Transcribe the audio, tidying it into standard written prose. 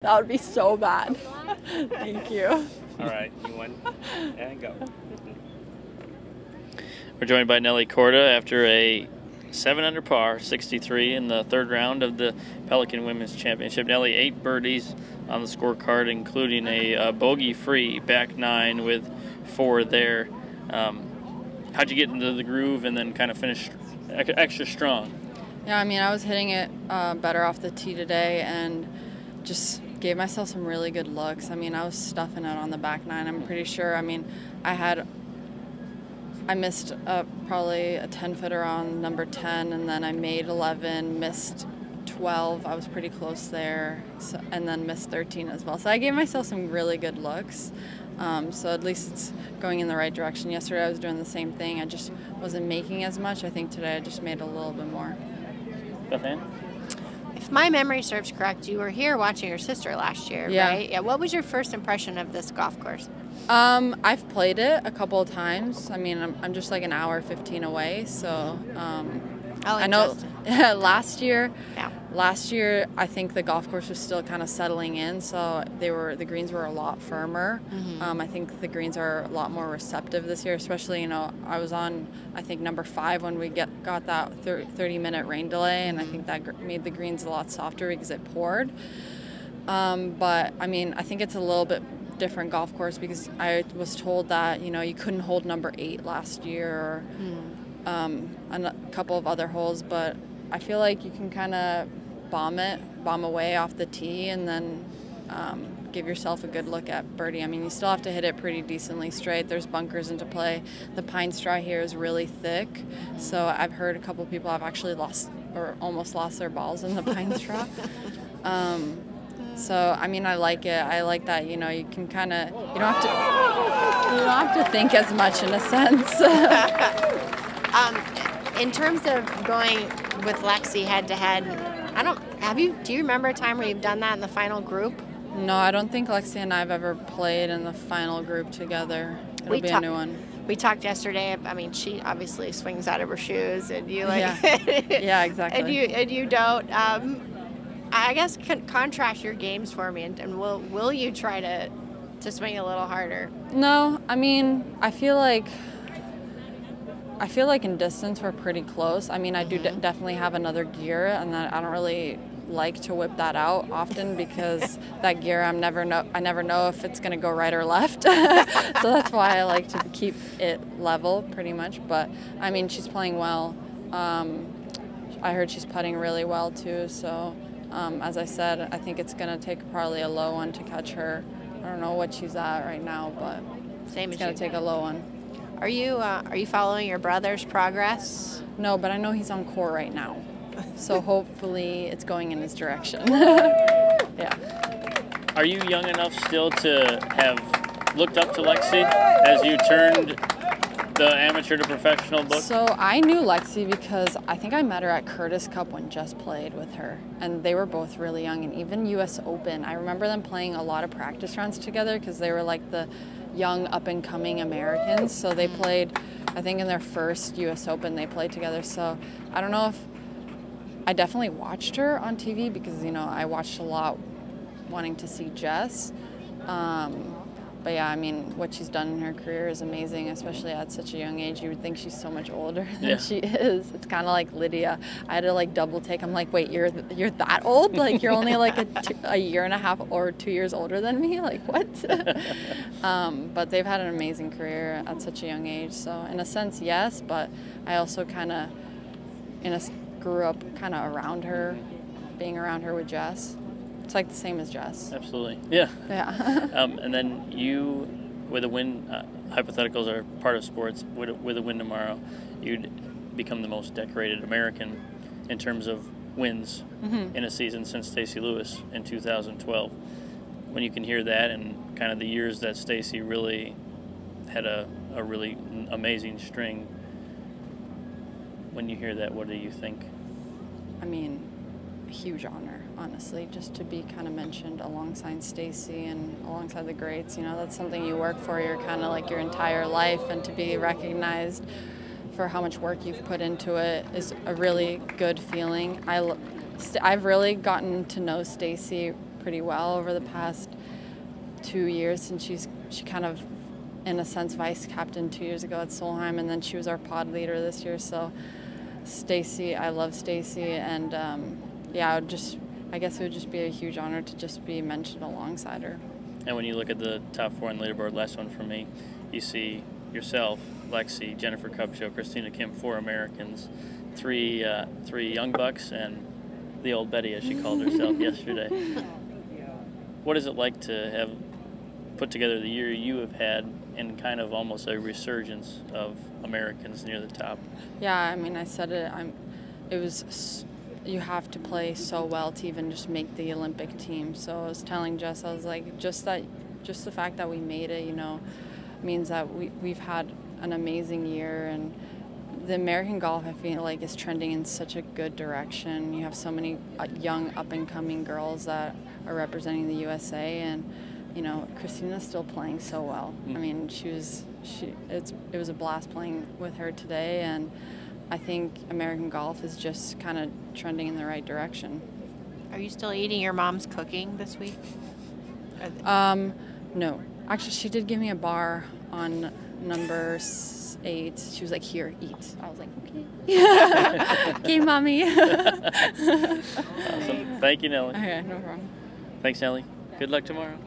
That would be so bad. Thank you. All right, you win. And go. We're joined by Nelly Korda after a 7 under par, 63 in the third round of the Pelican Women's Championship. Nelly, 8 birdies on the scorecard, including a bogey-free back 9 with 4 there. How'd you get into the groove and then kind of finish extra strong? Yeah, I mean, I was hitting it better off the tee today and just gave myself some really good looks. I mean, I was stuffing it on the back 9, I'm pretty sure. I mean, I missed probably a 10-footer on number 10, and then I made 11, missed 12. I was pretty close there, and then missed 13 as well. So I gave myself some really good looks. So at least it's going in the right direction. Yesterday I was doing the same thing. I just wasn't making as much. I think today I just made a little bit more. Beth Ann? If my memory serves correct, you were here watching your sister last year, right? Yeah. What was your first impression of this golf course? I've played it a couple of times. I mean, I'm just like an hour 15 away, so I know last year I think the golf course was still kind of settling in, so the greens were a lot firmer. I think the greens are a lot more receptive this year, especially, I was on, I think, number 5 when we got that 30-minute rain delay, and I think that made the greens a lot softer because it poured. But I mean, I think it's a little bit different golf course because I was told that you couldn't hold number 8 last year, or a couple of other holes, but I feel like you can kind of bomb away off the tee, and then give yourself a good look at birdie. I mean, you still have to hit it pretty decently straight. There's bunkers into play. The pine straw here is really thick, so I've heard a couple of people have actually lost or almost lost their balls in the pine straw. So I mean, I like it. I like that you can kind of you don't have to think as much in a sense. In terms of going with Lexi head to head, do you remember a time where you've done that in the final group? No, I don't think Lexi and I have ever played in the final group together. It'll be a new one. We talked yesterday. I mean, she obviously swings out of her shoes, and you like. Yeah, exactly. and you don't. I guess contrast your games for me, and will you try to swing a little harder? No, I mean, I feel like in distance we're pretty close. I mean, I do definitely have another gear, and that I don't really like to whip that out often because that gear I never know if it's going to go right or left. So that's why I like to keep it level pretty much. But I mean, she's playing well. I heard she's putting really well too. So as I said, I think it's going to take probably a low one to catch her. I don't know what she's at right now, but it's going to take a low one. Are you following your brother's progress? No, but I know he's on court right now, so hopefully it's going in his direction. Yeah. Are you young enough still to have looked up to Lexi as you turned the amateur to professional book? So I knew Lexi because I think I met her at Curtis Cup when Jess played with her, and they were both really young, and even US Open. I remember them playing a lot of practice rounds together because they were like the young up-and-coming Americans, so they played, I think in their first US Open they played together. So I don't know if I definitely watched her on TV because I watched a lot wanting to see Jess, but yeah, I mean, what she's done in her career is amazing, especially at such a young age. You would think she's so much older than she is. It's kind of like Lydia. I had to like double take. I'm like, wait, you're that old? Like you're only like a year and a half or 2 years older than me? Like what? But they've had an amazing career at such a young age. So in a sense, yes, but I also kind of grew up kind of around her, being around her with Jess. It's like the same as Jess. Absolutely. Yeah. Yeah. And then you, with a win, hypotheticals are part of sports, with a win tomorrow, you'd become the most decorated American in terms of wins in a season since Stacey Lewis in 2012. When you can hear that and kind of the years that Stacey really had a really amazing string, when you hear that, what do you think? I mean, a huge honor, honestly, just to be kind of mentioned alongside Stacey and alongside the greats. That's something you work for your kind of like your entire life, and to be recognized for how much work you've put into it is a really good feeling. I've really gotten to know Stacey pretty well over the past 2 years, and she kind of, in a sense, vice captain 2 years ago at Solheim, and then she was our pod leader this year. So Stacy, I love Stacy, and yeah, I guess it would just be a huge honor to just be mentioned alongside her. And when you look at the top 4 on the leaderboard, last one for me, you see yourself, Lexi, Jennifer Kupcho, Christina Kim, 4 Americans, three young bucks, and the old Betty, as she called herself yesterday. What is it like to have put together the year you have had and kind of almost a resurgence of Americans near the top? Yeah, I mean, I said it. You have to play so well to even just make the Olympic team. So I was telling Jess, I was like, just the fact that we made it, means that we've had an amazing year, and the American golf, I feel like, is trending in such a good direction. You have so many young up-and-coming girls that are representing the USA, and Christina's still playing so well. I mean, it was a blast playing with her today, and I think American golf is just kind of trending in the right direction. Are you still eating your mom's cooking this week? No. Actually, she did give me a bar on number 8. She was like, "Here, eat." I was like, "Okay." Okay, Mommy. Awesome. Thank you, Nelly. Okay, no problem. Thanks, Nelly. Good luck tomorrow.